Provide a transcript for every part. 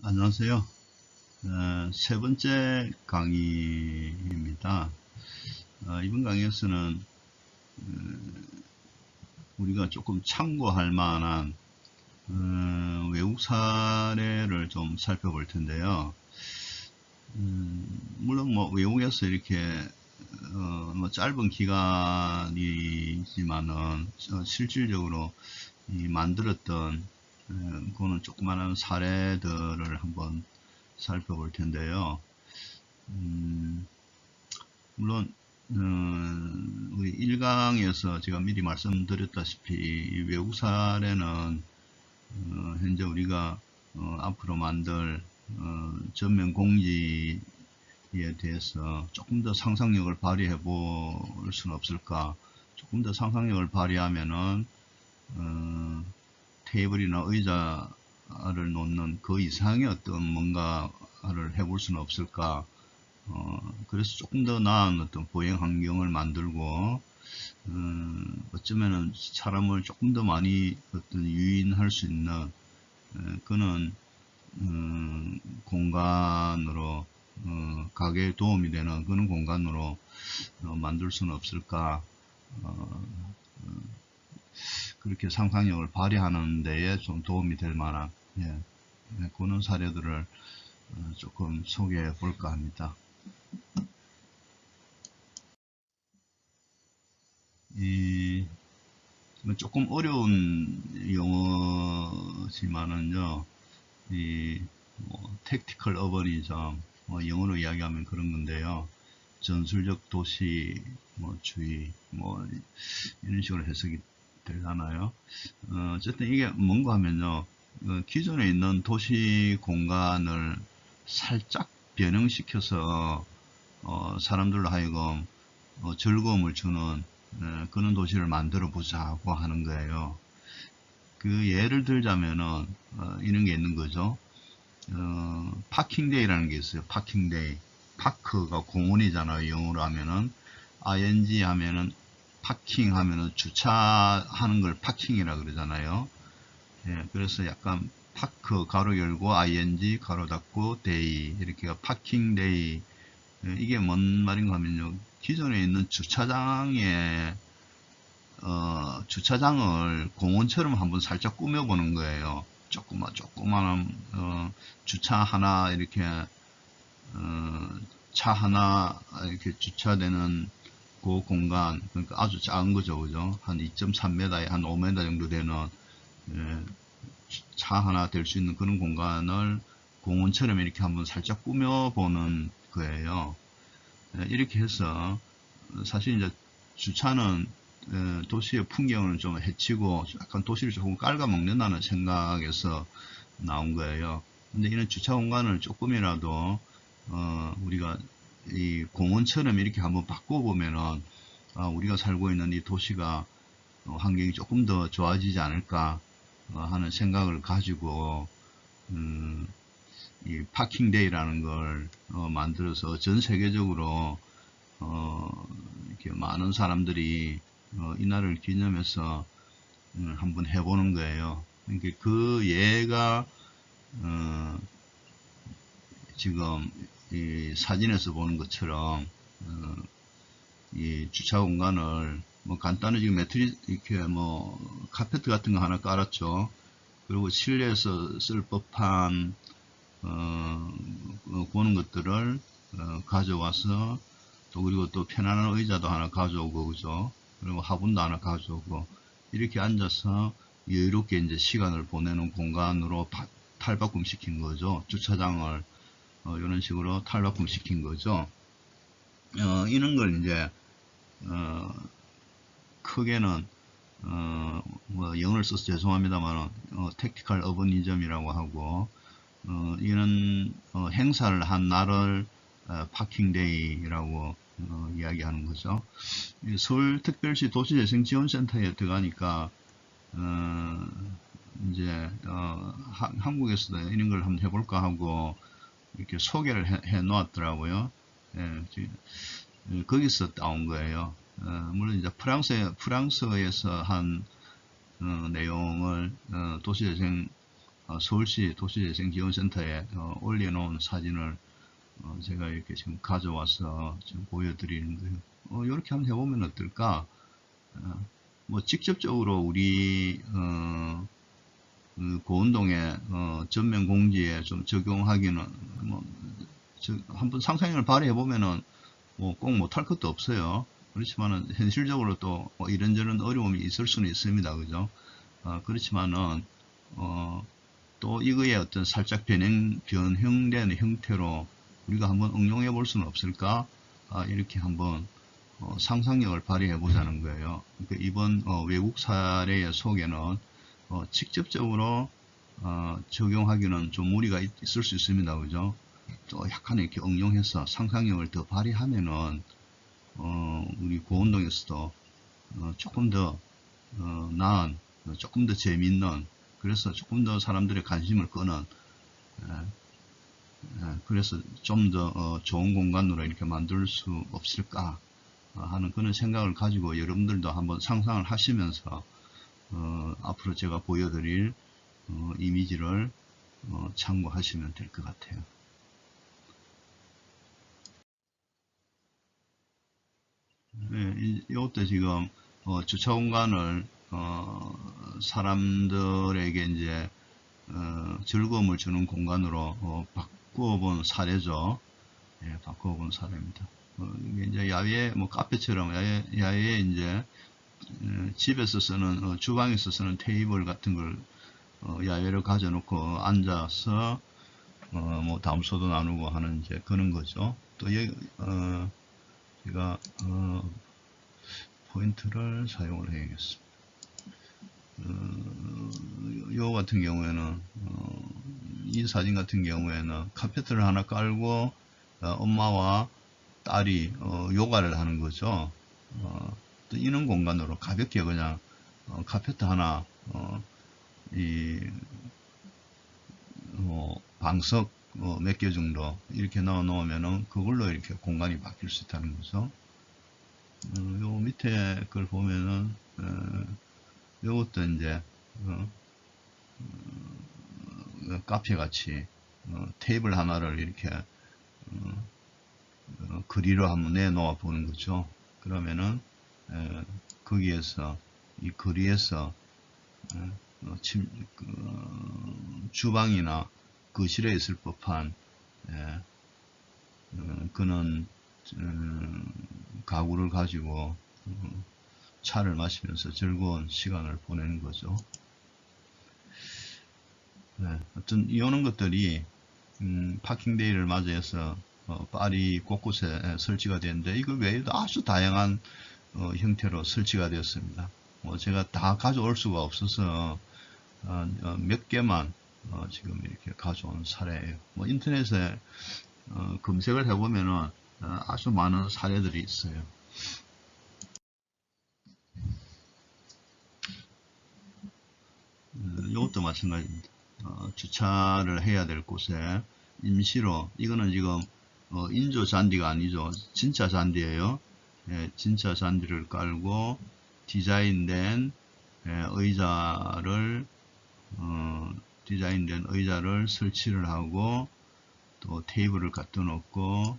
안녕하세요. 세 번째 강의입니다. 이번 강의에서는 우리가 조금 참고할 만한 외국 사례를 좀 살펴볼 텐데요. 물론 뭐 외국에서 이렇게 뭐 짧은 기간이지만은 실질적으로 이 만들었던 그거는 조그마한 사례들을 한번 살펴볼 텐데요. 물론 우리 1강에서 제가 미리 말씀드렸다시피 이 외국 사례는 현재 우리가 앞으로 만들 전면 공지에 대해서 조금 더 상상력을 발휘해 볼 수는 없을까. 조금 더 상상력을 발휘하면은 테이블이나 의자를 놓는 그 이상의 어떤 뭔가를 해볼 수는 없을까. 그래서 조금 더 나은 어떤 보행 환경을 만들고, 어쩌면은 사람을 조금 더 많이 어떤 유인할 수 있는, 그런, 공간으로, 가게에 도움이 되는 그런 공간으로 만들 수는 없을까. 그렇게 상상력을 발휘하는 데에 좀 도움이 될 만한, 예, 그런 사례들을 조금 소개해 볼까 합니다. 조금 어려운 용어지만은요, 택티컬 어버니즘, 영어로 이야기하면 그런 건데요. 전술적 도시, 주의, 이런 식으로 해석이 되잖아요. 어쨌든 이게 뭔가 하면요, 기존에 있는 도시 공간을 살짝 변형시켜서, 사람들로 하여금 즐거움을 주는 그런 도시를 만들어 보자고 하는 거예요. 그 예를 들자면은 이런 게 있는 거죠. 파킹데이라는 게 있어요. 파킹데이. 파크가 공원이잖아요. 영어로 하면은 ing 하면은 파킹 하면은 주차하는 걸 파킹이라 그러잖아요. 예, 그래서 약간 파크 가로 열고 ing 가로 닫고 데이 이렇게 파킹데이. 이게 뭔 말인가 하면요. 기존에 있는 주차장을 공원처럼 한번 살짝 꾸며보는 거예요. 조그만한, 주차 하나, 이렇게, 차 하나, 이렇게 주차되는 그 공간, 그러니까 아주 작은 거죠, 그죠? 한 2.3m에 한 5m 정도 되는, 예, 차 하나 될 수 있는 그런 공간을 공원처럼 이렇게 한번 살짝 꾸며보는 거예요. 이렇게 해서 사실 이제 주차는 도시의 풍경을 좀 해치고 약간 도시를 조금 깔아먹는다는 생각에서 나온 거예요. 근데 이런 주차 공간을 조금이라도 우리가 이 공원처럼 이렇게 한번 바꿔보면은 우리가 살고 있는 이 도시가 환경이 조금 더 좋아지지 않을까 하는 생각을 가지고 이 파킹데이라는 걸 만들어서 전 세계적으로 이렇게 많은 사람들이 이날을 기념해서 한번 해보는 거예요. 그러니까 그 예가 지금 이 사진에서 보는 것처럼 이 주차 공간을 간단히 지금 매트리 이렇게 카페트 같은 거 하나 깔았죠. 그리고 실내에서 쓸 법한 보는 것들을 가져와서 또 그리고 또 편안한 의자도 하나 가져오고 그죠. 그리고 화분도 하나 가져오고 이렇게 앉아서 여유롭게 이제 시간을 보내는 공간으로 탈바꿈 시킨 거죠. 주차장을 이런 식으로 탈바꿈 시킨 거죠. 이런 걸 이제 크게는 영어를 써서 죄송합니다만 택티컬 어버니즘이라고 하고 이런 행사를 한 날을 파킹데이라고 이야기하는 거죠. 서울특별시 도시재생지원센터에 들어가니까 이제 한국에서도 이런 걸 한번 해볼까 하고 이렇게 소개를 해 놓았더라고요. 예, 거기서 따온 거예요. 물론 이제 프랑스에서 한 내용을 도시재생 서울시 도시재생지원센터에 올려놓은 사진을 제가 이렇게 지금 가져와서 지금 보여드리는 거예요. 이렇게 한번 해보면 어떨까? 뭐 직접적으로 우리 그 고운동의 전면 공지에 좀 적용하기는 뭐 한번 상상력을 발휘해 보면은 뭐 꼭 못할 것도 없어요. 그렇지만은 현실적으로 또 이런저런 어려움이 있을 수는 있습니다. 그죠? 그렇지만은 또 이거에 어떤 살짝 변형된 형태로 우리가 한번 응용해 볼 수는 없을까? 이렇게 한번 상상력을 발휘해 보자는 거예요. 그러니까 이번 외국 사례의 속에는 직접적으로 적용하기는 좀 무리가 있을 수 있습니다. 그죠? 또 약간 이렇게 응용해서 상상력을 더 발휘하면은 우리 고운동에서도 조금 더 나은, 조금 더 재밌는, 그래서 조금 더 사람들의 관심을 끄는, 그래서 좀 더 좋은 공간으로 이렇게 만들 수 없을까 하는 그런 생각을 가지고 여러분들도 한번 상상을 하시면서 앞으로 제가 보여드릴 이미지를 참고하시면 될 것 같아요. 네, 이것도 지금 주차 공간을 사람들에게 이제 즐거움을 주는 공간으로 바꾸어본 사례죠. 예, 바꾸어본 사례입니다. 이게 이제 야외 뭐 카페처럼 야외에 이제 집에서 쓰는 주방에서 쓰는 테이블 같은 걸 야외로 가져놓고 앉아서 뭐 담소도 나누고 하는 이제 그런 거죠. 또 여기 제가 포인트를 사용을 해야겠습니다. 요 같은 경우에는 이 사진 같은 경우에는 카페트를 하나 깔고 엄마와 딸이 요가를 하는 거죠. 또 이런 공간으로 가볍게 그냥 카페트 하나 이 방석 몇 개 정도 이렇게 넣어 놓으면은 그걸로 이렇게 공간이 바뀔 수 있다는 거죠. 요 밑에 걸 보면은 요것도 이제 카페 같이 테이블 하나를 이렇게 거리로 한번 내놓아 보는 거죠. 그러면은 거기에서 이 거리에서 주방이나 거실에 있을 법한 그런 가구를 가지고 차를 마시면서 즐거운 시간을 보내는 거죠. 네, 어떤 이런 것들이 파킹데이를 맞이해서 파리 곳곳에 설치가 되는데 이거 외에도 아주 다양한 형태로 설치가 되었습니다. 제가 다 가져올 수가 없어서 몇 개만 지금 이렇게 가져온 사례예요. 인터넷에 검색을 해보면은 아주 많은 사례들이 있어요. 이것도 마찬가지입니다. 주차를 해야 될 곳에 임시로 이거는 지금 인조 잔디가 아니죠. 진짜 잔디예요. 예, 진짜 잔디를 깔고 디자인된 의자를 설치를 하고 또 테이블을 갖다 놓고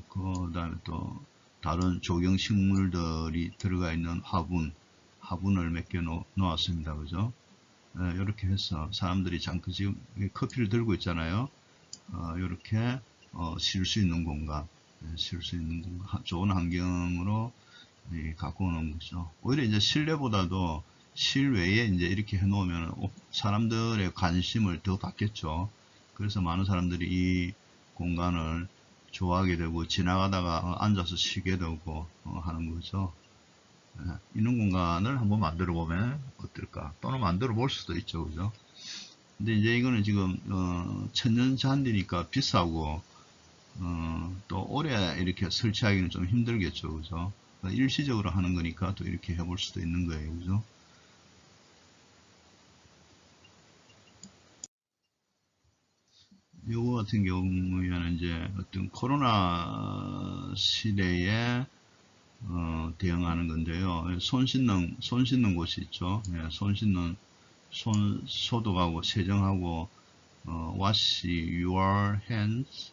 그다음에 또 다른 조경 식물들이 들어가 있는 화분을 몇 개 놓았습니다. 그죠? 이렇게 해서 사람들이 잠깐 지금 커피를 들고 있잖아요. 이렇게 쉴 수 있는 공간, 좋은 환경으로 갖고 오는 거죠. 오히려 이제 실내보다도 실외에 이제 이렇게 해놓으면 사람들의 관심을 더 받겠죠. 그래서 많은 사람들이 이 공간을 좋아하게 되고 지나가다가 앉아서 쉬게 되고 하는 거죠. 이런 공간을 한번 만들어 보면 어떨까? 또는 만들어 볼 수도 있죠, 그죠? 근데 이제 이거는 지금 천연 잔디니까 비싸고 또 오래 이렇게 설치하기는 좀 힘들겠죠, 그죠? 일시적으로 하는 거니까 또 이렇게 해볼 수도 있는 거예요, 그죠? 요거 같은 경우에는 이제 어떤 코로나 시대에 대응하는 건데요. 손 씻는 곳이 있죠. 예, 손 씻는 손 소독하고 세정하고 wash your hands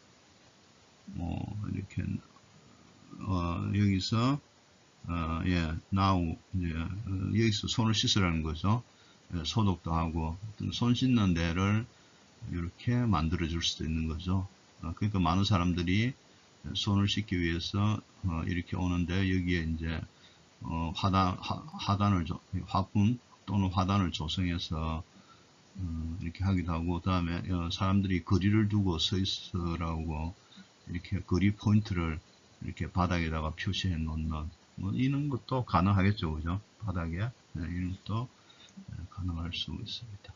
뭐 이렇게 여기서 예, now 이제 여기서 손을 씻으라는 거죠. 예, 소독도 하고 손 씻는 데를 이렇게 만들어 줄 수도 있는 거죠. 그러니까 많은 사람들이 손을 씻기 위해서 이렇게 오는데 여기에 이제 화분 또는 화단을 조성해서 이렇게 하기도 하고, 그 다음에 사람들이 거리를 두고 서 있으라고 이렇게 거리 포인트를 이렇게 바닥에다가 표시해 놓는 뭐 이런 것도 가능하겠죠, 그죠? 바닥에 이런 것도 가능할 수 있습니다.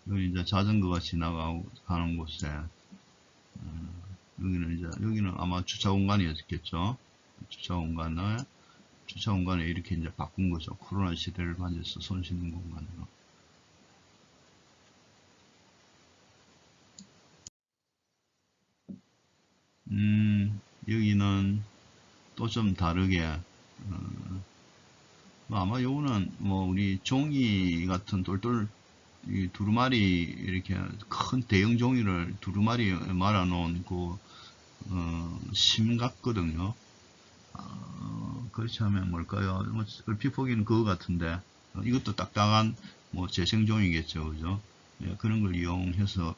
여기 이제 자전거가 지나가는 곳에 여기는 아마 주차 공간이었겠죠. 주차 공간에 이렇게 이제 바꾼 거죠. 코로나 시대를 맞아서 손 씻는 공간으로. 여기는 또 좀 다르게, 아마 요거는 뭐 우리 종이 같은 이 두루마리 이렇게 큰 대형 종이를 두루마리 말아 놓은 심 같거든요. 그렇지 하면 뭘까요? 뭐 얼핏 보기는 그거 같은데 이것도 딱딱한 뭐 재생종이겠죠, 그죠? 예, 그런 걸 이용해서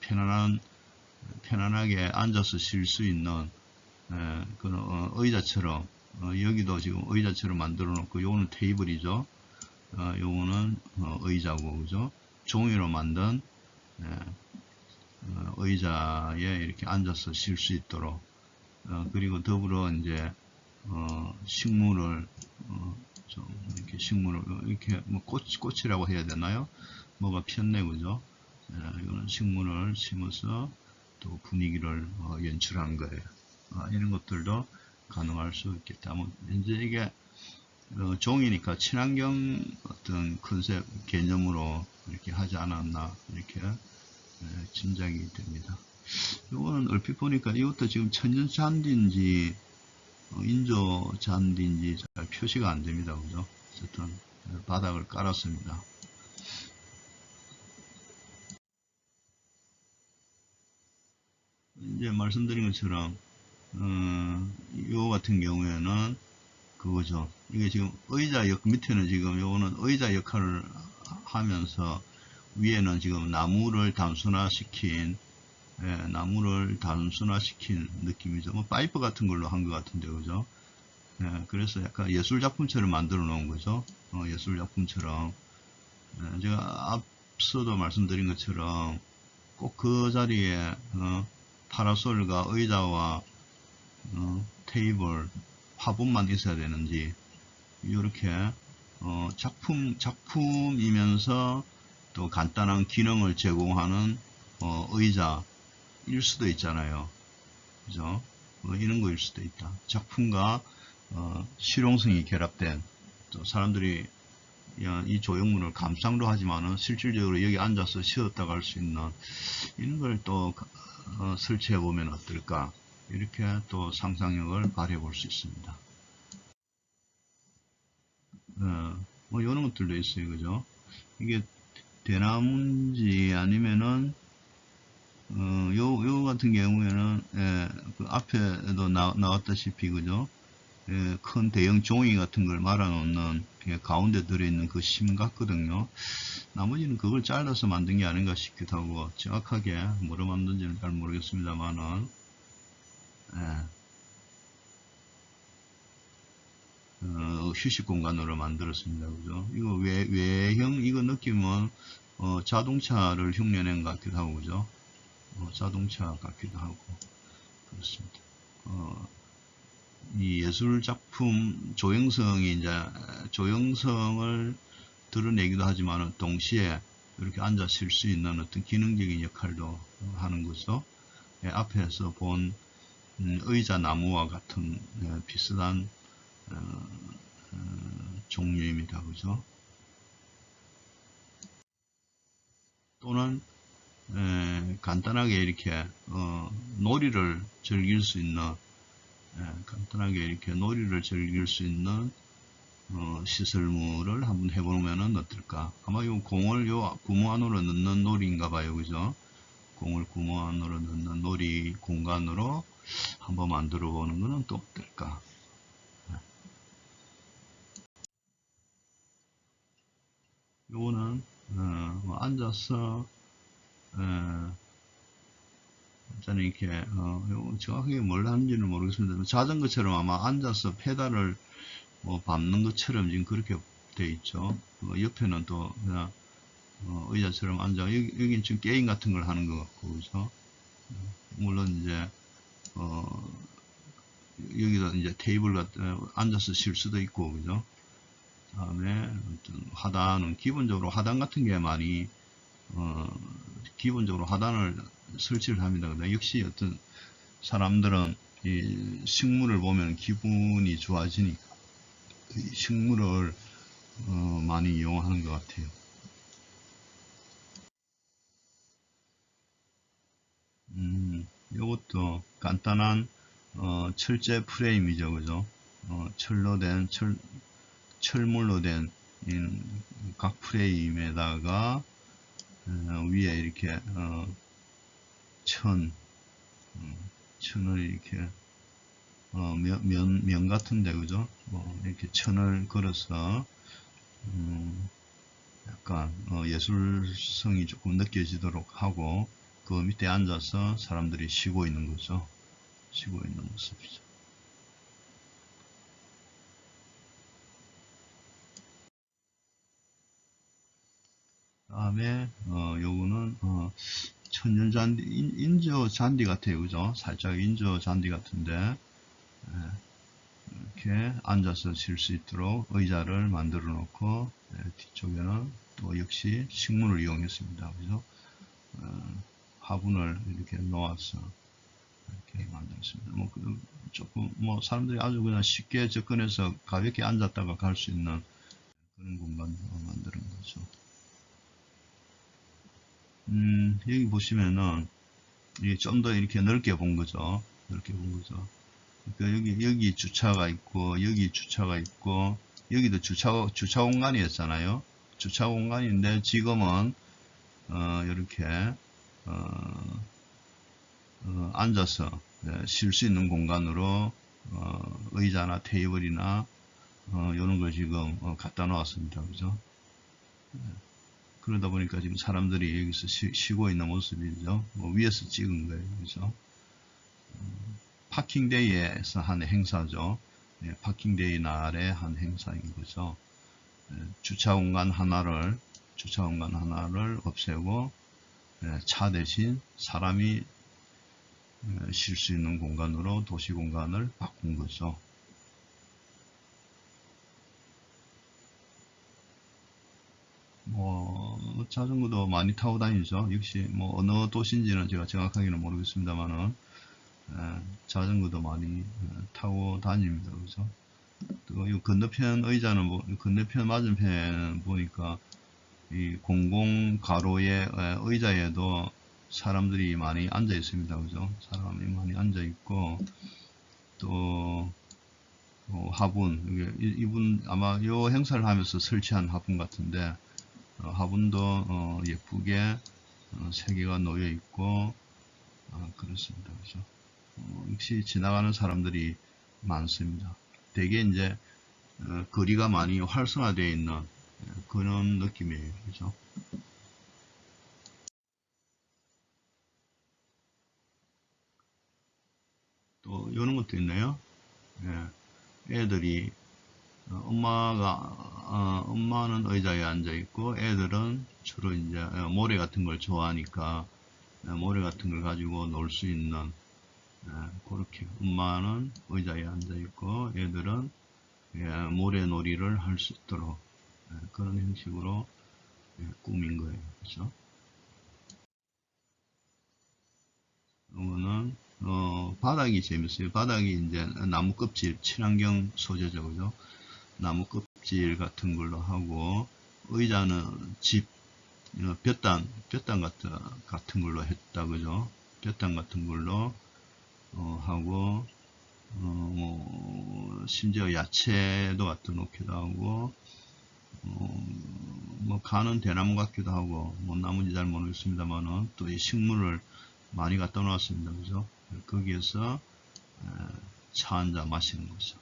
편안하게 앉아서 쉴 수 있는 그런 의자처럼 여기도 지금 의자처럼 만들어 놓고 요거는 테이블이죠. 요거는 의자고, 그죠? 종이로 만든 의자에 이렇게 앉아서 쉴 수 있도록 그리고 더불어 이제 식물을 좀 이렇게 이렇게 뭐 꽃이라고 해야 되나요? 뭐가 폈네, 그죠? 이거는 식물을 심어서 또 분위기를 연출한 거예요. 이런 것들도 가능할 수 있겠다. 뭐 이제 이게 종이니까 친환경 어떤 컨셉 개념으로 이렇게 하지 않았나 이렇게 짐작이 됩니다. 이거는 얼핏 보니까 이것도 지금 천연 잔디인지 인조 잔디인지 잘 표시가 안 됩니다. 그죠? 어쨌든 바닥을 깔았습니다. 이제 말씀드린 것처럼 이거 같은 경우에는 그거죠. 이게 지금 밑에는 지금 요거는 의자 역할을 하면서 위에는 지금 나무를 단순화시킨 느낌이죠. 뭐 파이프 같은 걸로 한 것 같은데, 그죠? 그래서 약간 예술 작품처럼 만들어 놓은 거죠. 예술 작품처럼. 제가 앞서도 말씀드린 것처럼 꼭 그 자리에 파라솔과 의자와 테이블, 화분만 있어야 되는지 이렇게 작품이면서 또 간단한 기능을 제공하는 의자일 수도 있잖아요. 그죠? 이런 거일 수도 있다. 작품과 실용성이 결합된 또 사람들이 이 조형물을 감상도 하지만은 실질적으로 여기 앉아서 쉬었다가 할 수 있는 이런 걸 또 설치해 보면 어떨까, 이렇게 또 상상력을 발휘해 볼 수 있습니다. 뭐 이런 것들도 있어요, 그죠? 이게 대나무인지 아니면은 요 같은 경우에는 그 앞에도 나왔다시피, 그죠? 큰 대형 종이 같은 걸 말아 놓는 가운데 들어있는 그 심 같거든요. 나머지는 그걸 잘라서 만든 게 아닌가 싶기도 하고, 정확하게 뭐로 만든지는 잘 모르겠습니다만은 휴식 공간으로 만들었습니다. 그죠? 이거 외형 이거 느낌은 자동차를 흉내낸 것 같기도 하고, 그죠? 자동차 같기도 하고 그렇습니다. 이 예술 작품 조형성을 드러내기도 하지만 동시에 이렇게 앉아 쉴 수 있는 어떤 기능적인 역할도 하는 거죠. 앞에서 본 의자 나무와 같은 비슷한 종류입니다. 그죠? 또는 간단하게 이렇게 놀이를 즐길 수 있는 간단하게 이렇게 놀이를 즐길 수 있는 시설물을 한번 해보면은 어떨까? 아마 요 공을 요 구멍 안으로 넣는 놀이인가 봐요. 그죠? 공을 구멍 안으로 넣는 놀이 공간으로 한번 만들어 보는 거는 또 어떨까? 요거는 뭐 앉아서 저는 이렇게 정확하게 뭘 하는지는 모르겠습니다. 자전거처럼 아마 앉아서 페달을 뭐 밟는 것처럼 지금 그렇게 돼 있죠. 옆에는 또 그냥 의자처럼 앉아 여기는 지금 게임 같은 걸 하는 것 같고 그죠. 물론 이제 여기다 이제 테이블 같은 앉아서 쉴 수도 있고 그죠. 다음에 하단은 기본적으로 하단 같은 게 많이 기본적으로 하단을 설치를 합니다. 역시 어떤 사람들은 이 식물을 보면 기분이 좋아지니까 이 식물을 많이 이용하는 것 같아요. 이것도 간단한 철제 프레임이죠, 그죠? 철로 된 철물로 된 각 프레임에다가 위에 이렇게 천을 이렇게 면 같은데 그죠? 뭐 이렇게 천을 걸어서 약간 예술성이 조금 느껴지도록 하고 그 밑에 앉아서 사람들이 쉬고 있는 거죠. 쉬고 있는 모습이죠. 다음에 요거는 천연잔디 인조 잔디 같아요. 그죠? 살짝 인조 잔디 같은데 이렇게 앉아서 쉴 수 있도록 의자를 만들어 놓고 뒤쪽에는 또 역시 식문을 이용했습니다. 그죠? 화분을 이렇게 놓아서 이렇게 만들었습니다. 뭐 조금 뭐 사람들이 아주 그냥 쉽게 접근해서 가볍게 앉았다가 갈 수 있는 그런 공간으로 만드는 거죠. 여기 보시면은 좀 더 이렇게 넓게 본 거죠. 넓게 본 거죠. 그러니까 여기 주차가 있고 여기 주차가 있고 여기도 주차 공간이었잖아요. 주차 공간인데 지금은 이렇게 앉아서 쉴 수 있는 공간으로 의자나 테이블이나 이런 걸 지금 갖다 놓았습니다. 그죠? 그러다 보니까 지금 사람들이 여기서 쉬고 있는 모습이죠. 뭐 위에서 찍은 거예요. 그죠? 파킹데이에서 한 행사죠. 파킹데이 날에 한 행사인 거죠. 주차 공간 하나를 없애고 차 대신 사람이 쉴 수 있는 공간으로 도시 공간을 바꾼 거죠. 뭐 자전거도 많이 타고 다니죠. 역시 뭐 어느 도시인지는 제가 정확하게는 모르겠습니다만은 자전거도 많이 타고 다닙니다. 그죠? 또 이 건너편 의자는 건너편 맞은편 보니까 이 공공 가로의 의자에도 사람들이 많이 앉아 있습니다. 그죠? 사람이 많이 앉아 있고 또 화분 이분 아마 요 행사를 하면서 설치한 화분 같은데 화분도 예쁘게 3개가 놓여 있고 그렇습니다. 그죠? 역시 지나가는 사람들이 많습니다. 되게 이제 거리가 많이 활성화되어 있는 그런 느낌이에요. 그죠? 또 이런 것도 있네요. 애들이 엄마는 의자에 앉아 있고 애들은 주로 이제 모래 같은 걸 좋아하니까 모래 같은 걸 가지고 놀 수 있는 그렇게 엄마는 의자에 앉아 있고 애들은 모래놀이를 할 수 있도록 그런 형식으로 꾸민 거예요. 그렇죠? 이거는 바닥이 재밌어요. 바닥이 이제 나무 껍질 친환경 소재죠. 그죠? 나무 껍질 같은 걸로 하고 의자는 볕단 같은 걸로 했다. 그죠? 볕단 같은 걸로 하고 심지어 야채도 갖다 놓기도 하고, 뭐 간은 대나무 같기도 하고, 뭐 나무인지 잘 모르겠습니다만은 또 이 식물을 많이 갖다 놓았습니다. 그죠? 거기에서 차 한잔 마시는 거죠.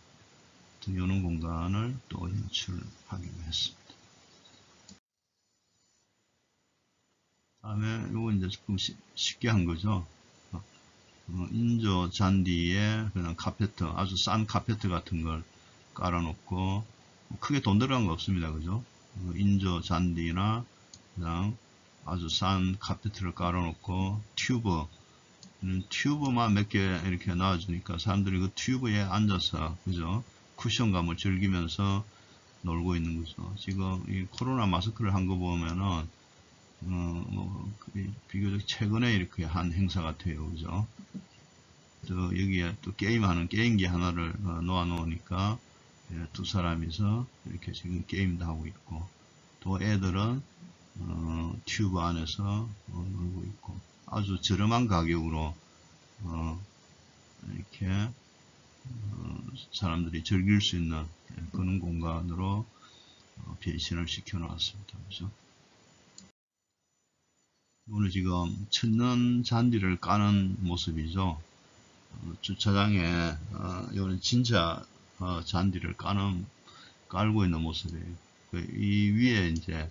이런 공간을 또 연출하기로 했습니다. 다음에 요거 이제 조금 쉽게 한 거죠. 인조 잔디에 그냥 카페트, 아주 싼 카페트 같은 걸 깔아놓고, 크게 돈 들어간 거 없습니다. 그죠? 인조 잔디나 그냥 아주 싼 카페트를 깔아놓고, 튜브만 몇 개 이렇게 놔주니까 사람들이 그 튜브에 앉아서, 그죠? 쿠션감을 즐기면서 놀고 있는 거죠. 지금 이 코로나 마스크를 한 거 보면은, 비교적 최근에 이렇게 한 행사 같아요. 그죠? 또 여기에 또 게임하는 게임기 하나를 놓아 놓으니까 두 사람이서 이렇게 지금 게임도 하고 있고, 또 애들은 튜브 안에서 놀고 있고, 아주 저렴한 가격으로 이렇게 사람들이 즐길 수 있는 그런 공간으로 변신을 시켜 놨습니다. 그죠? 오늘 지금 천연 잔디를 까는 모습이죠. 주차장에 이거는 진짜 잔디를 깔고 있는 모습이에요. 이 위에 이제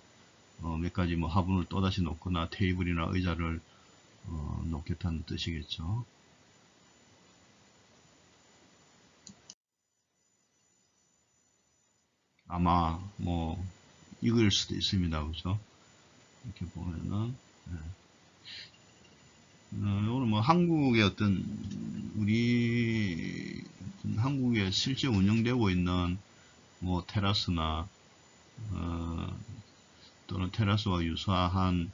몇 가지 뭐 화분을 또다시 놓거나 테이블이나 의자를 놓겠다는 뜻이겠죠. 아마 뭐 이거일 수도 있습니다. 그죠? 이렇게 보면은 오늘 뭐 한국의 우리 한국에 실제 운영되고 있는 뭐 테라스나 또는 테라스와 유사한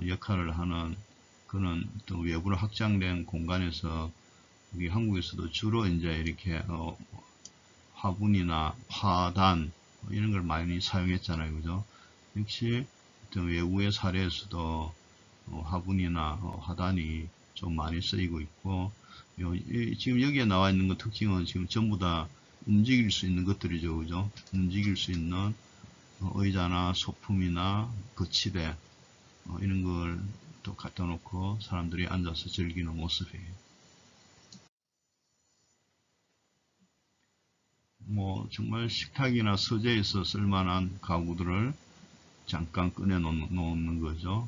역할을 하는 그런 또 외부로 확장된 공간에서 우리 한국에서도 주로 이제 이렇게 화분이나 화단 이런 걸 많이 사용했잖아요. 그죠? 역시 외국의 사례에서도 화분이나 화단이 좀 많이 쓰이고 있고, 지금 여기에 나와 있는 것 특징은 지금 전부 다 움직일 수 있는 것들이죠. 그죠? 움직일 수 있는 의자나 소품이나 거치대 이런 걸 또 갖다 놓고 사람들이 앉아서 즐기는 모습이에요. 뭐 정말 식탁이나 서재에서 쓸만한 가구들을 잠깐 꺼내 놓는 거죠.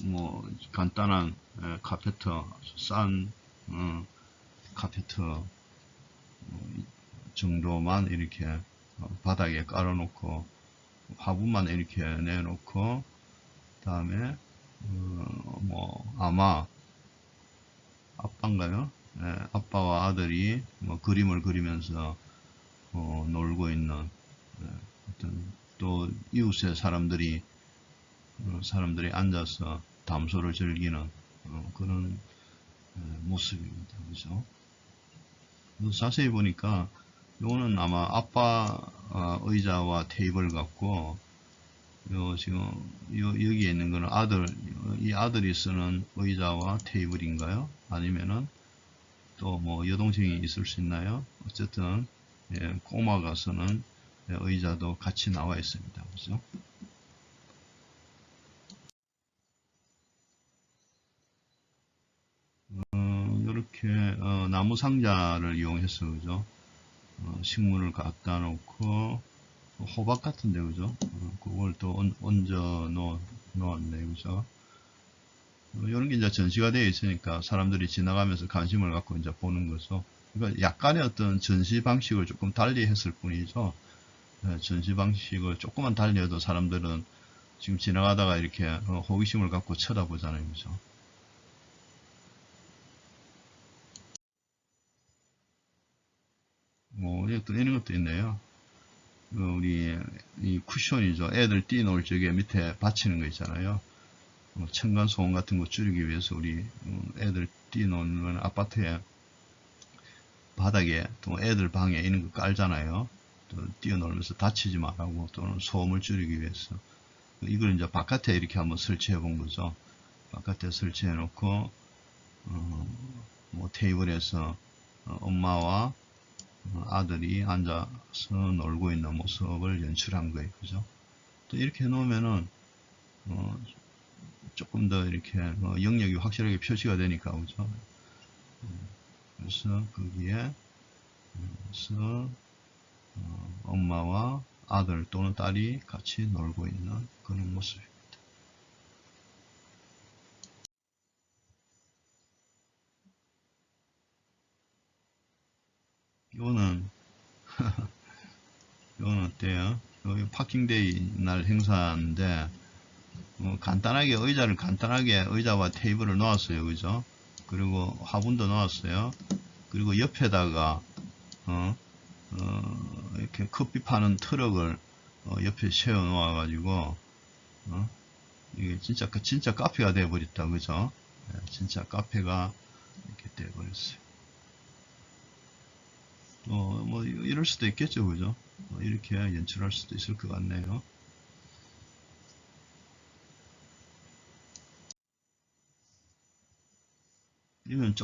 뭐 간단한 카페트, 싼 카페트 정도만 이렇게 바닥에 깔아놓고 화분만 이렇게 내놓고, 다음에 뭐 아마 아빠인가요? 아빠와 아들이 뭐 그림을 그리면서 놀고 있는 어떤, 또 이웃의 사람들이 앉아서 담소를 즐기는 그런 모습입니다. 그죠? 자세히 보니까 요거는 아마 아빠 의자와 테이블 같고, 지금 여기에 있는 거는 이 아들이 쓰는 의자와 테이블인가요? 아니면은 또 뭐 여동생이 있을 수 있나요? 어쨌든 꼬마가 쓰는 의자도 같이 나와 있습니다. 그죠? 이렇게 나무 상자를 이용해서, 그죠? 식물을 갖다 놓고 호박 같은데, 그죠? 그걸 또 얹어 놓았네, 그죠? 이런 게 이제 전시가 되어 있으니까 사람들이 지나가면서 관심을 갖고 이제 보는 거죠. 그러니까 약간의 어떤 전시 방식을 조금 달리 했을 뿐이죠. 전시 방식을 조금만 달리 해도 사람들은 지금 지나가다가 이렇게 호기심을 갖고 쳐다보잖아요, 그죠? 뭐, 또 이런 것도 있네요. 우리 이 쿠션이죠. 애들 뛰놀 적에 밑에 받치는 거 있잖아요. 층간소음 같은 거 줄이기 위해서 우리 애들 뛰노는 아파트에 바닥에 또 애들 방에 이런 거 깔잖아요. 또 뛰어놀면서 다치지 말라고, 또는 소음을 줄이기 위해서 이걸 이제 바깥에 이렇게 한번 설치해 본 거죠. 바깥에 설치해 놓고 뭐 테이블에서 엄마와 아들이 앉아서 놀고 있는 모습을 연출한 거예요. 그죠? 또 이렇게 해 놓으면은 조금 더 이렇게 영역이 확실하게 표시가 되니까. 그죠? 그래서 거기에 그래서 엄마와 아들 또는 딸이 같이 놀고 있는 그런 모습입니다. 이거는 이건 어때요? 여기 파킹데이 날 행사인데 간단하게 의자와 테이블을 놓았어요. 그죠? 그리고 화분도 놓았어요. 그리고 옆에다가 이렇게 커피 파는 트럭을 옆에 세워 놓아 가지고 이게 진짜 카페가 돼 버렸다. 그죠? 예, 진짜 카페가 이렇게 돼 버렸어요. 뭐 이럴 수도 있겠죠. 그죠? 이렇게 연출할 수도 있을 것 같네요. 이건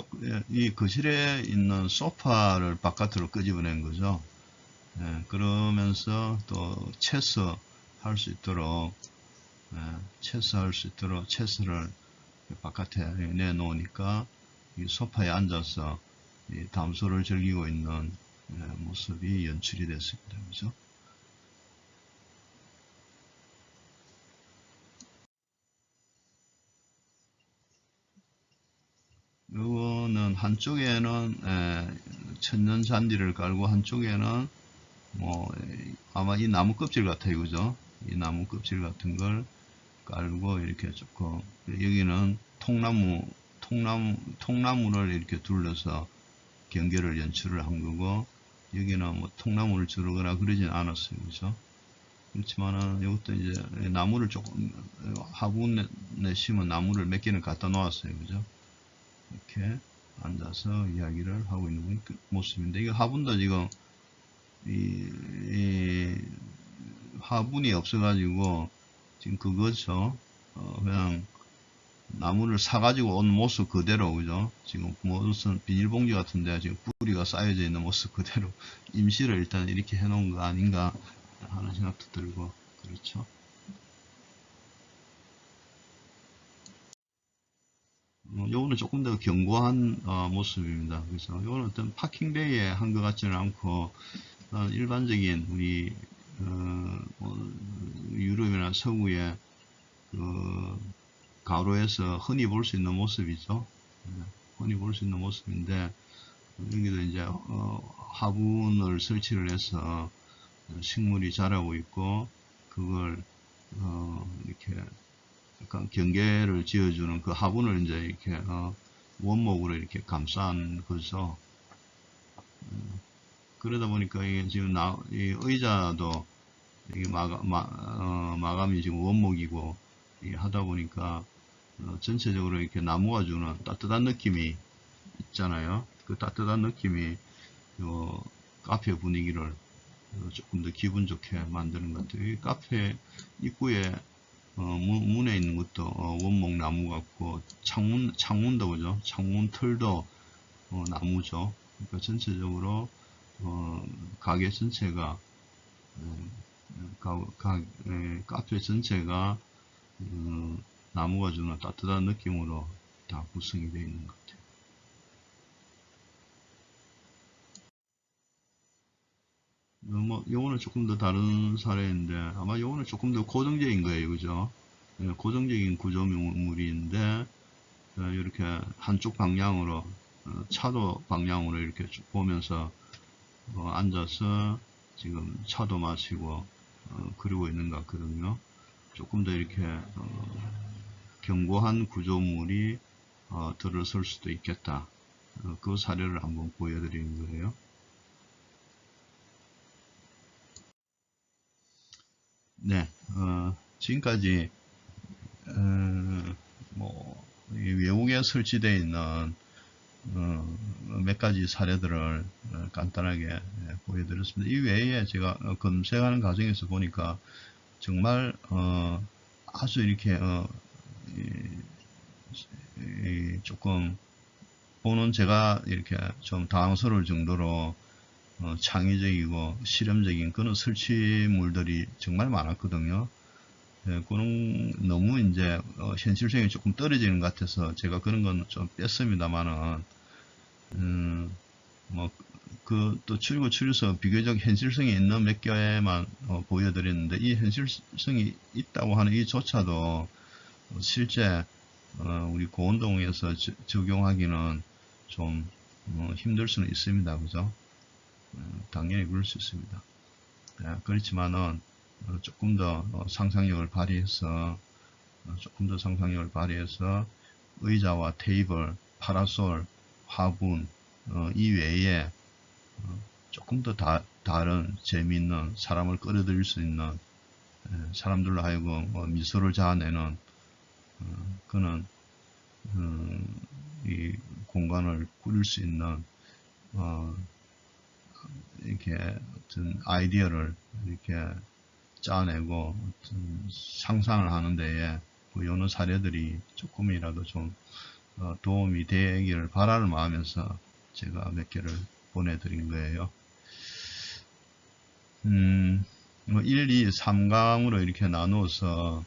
이 거실에 있는 소파를 바깥으로 끄집어낸 거죠. 예, 그러면서 또 체스 할 수 있도록 체스를 바깥에 내놓으니까 이 소파에 앉아서 이 담소를 즐기고 있는 모습이 연출이 됐습니다. 그죠? 요거는 한쪽에는 천연 잔디를 깔고 한쪽에는 뭐 아마 이 나무 껍질 같아요. 그죠? 이 나무 껍질 같은 걸 깔고 이렇게 조금 여기는 통나무를 이렇게 둘러서 경계를 연출을 한 거고 여기는 뭐 통나무를 주르거나 그러진 않았어요. 그죠? 그렇지만은 이것도 이제 나무를 조금 화분에 심은 나무를 몇 개는 갖다 놓았어요. 그죠? 이렇게 앉아서 이야기를 하고 있는 모습인데 이거 화분도 지금 이 화분이 없어가지고 지금 그거죠. 그냥 나무를 사가지고 온 모습 그대로. 그죠? 지금 무슨 비닐봉지 같은데 지금 뿌리가 쌓여져 있는 모습 그대로 임시를 일단 이렇게 해놓은 거 아닌가 하는 생각도 들고. 그렇죠? 요거는 조금 더 견고한 모습입니다. 그래서 요거는 어떤 파킹베이에 한 것 같지는 않고 일반적인 우리 뭐 유럽이나 서구의 그 가로에서 흔히 볼 수 있는 모습이죠. 흔히 볼 수 있는 모습인데 여기도 이제 화분을 설치를 해서 식물이 자라고 있고 그걸 이렇게 약간 경계를 지어주는 그 화분을 이제 이렇게 원목으로 이렇게 감싼 거죠. 그러다 보니까 이게 지금 이 의자도 이게 마감이 지금 원목이고 하다 보니까 전체적으로 이렇게 나무가 주는 따뜻한 느낌이 있잖아요. 그 따뜻한 느낌이 요 카페 분위기를 조금 더 기분 좋게 만드는 것 같아요. 이 카페 입구에 문에 있는 것도 원목 나무 같고 창문도 그죠? 창문 털도 나무죠. 그러니까 전체적으로 가게 전체가 카페 전체가 나무가 주는 따뜻한 느낌으로 다 구성이 되어 있는 것 같아요. 뭐 요거는 조금 더 다른 사례인데 아마 요거는 조금 더 고정적인 거예요. 그죠? 고정적인 구조물인데 이렇게 한쪽 방향으로 차도 방향으로 이렇게 쭉 보면서 앉아서 지금 차도 마시고 그리고 있는 것 같거든요. 조금 더 이렇게 견고한 구조물이 들어설 수도 있겠다. 그 사례를 한번 보여드리는 거예요. 네, 지금까지 뭐 외국에 설치되어 있는 몇 가지 사례들을 간단하게 보여드렸습니다. 이 외에 제가 검색하는 과정에서 보니까 정말 아주 이렇게 조금 보는 제가 이렇게 좀 당황스러울 정도로 창의적이고 실험적인 그런 설치물들이 정말 많았거든요. 예, 그런 너무 이제 현실성이 조금 떨어지는 것 같아서 제가 그런 건 좀 뺐습니다만은 뭐 그 또 추려서 비교적 현실성이 있는 몇 개만 보여드렸는데 이 현실성이 있다고 하는 이조차도 실제 우리 고운동에서 적용하기는 좀 힘들 수는 있습니다. 그죠? 당연히 그럴 수 있습니다. 그렇지만은 조금 더 상상력을 발휘해서 의자와 테이블, 파라솔, 화분 이외에 조금 더 다른 재미있는 사람을 끌어들일 수 있는 사람들로 하여금 미소를 자아내는 그는 이 공간을 꾸릴 수 있는 이렇게 어떤 아이디어를 이렇게 짜내고 어떤 상상을 하는 데에 그 여러 사례들이 조금이라도 좀 도움이 되기를 바라는 마음에서 제가 몇 개를 보내드린 거예요. 1, 2, 3강으로 이렇게 나누어서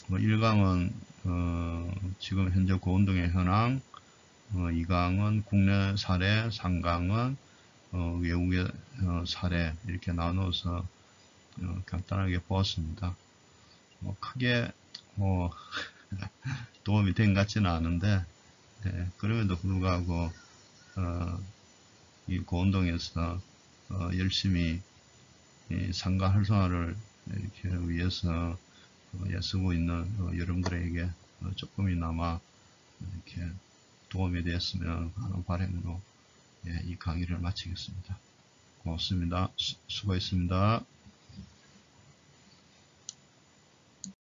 뭐 1강은 지금 현재 고운동의 현황, 2강은 국내 사례, 3강은 외국의 사례 이렇게 나누어서 간단하게 보았습니다. 뭐 크게 뭐 도움이 된 것 같지는 않은데 그럼에도 불구하고 이 고운동에서 열심히 이 상가 활성화를 이렇게 위해서 애쓰고 있는 여러분들에게 조금이나마 이렇게 도움이 되었으면 하는 바람으로 이 강의를 마치겠습니다. 고맙습니다. 수고했습니다.